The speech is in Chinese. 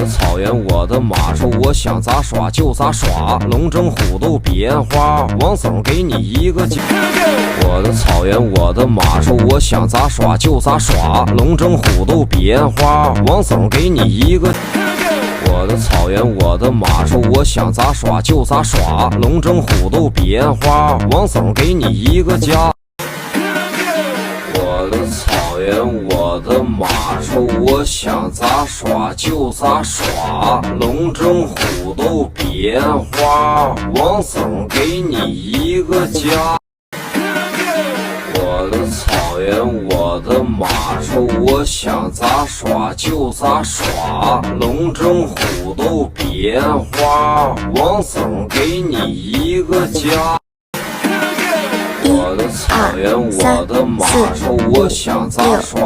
的草原，我的马术，我想咋耍就咋耍，龙争虎斗比烟花，王总给你一个奖。我的草原，我的马术，我想咋耍就咋耍，龙争虎斗比烟花，王总给你一个。我的草原，我的马术，我想咋耍就咋耍，龙争虎斗比烟花，王总给你一个家。我的草原，我的马术，我想咋耍就咋耍，龙争虎斗比烟花，王总给你一个家。我的草原，我的马术，我想咋耍就咋耍，龙争虎斗比烟花，王总给你一个家。我的草原，我的马术，我想咋耍。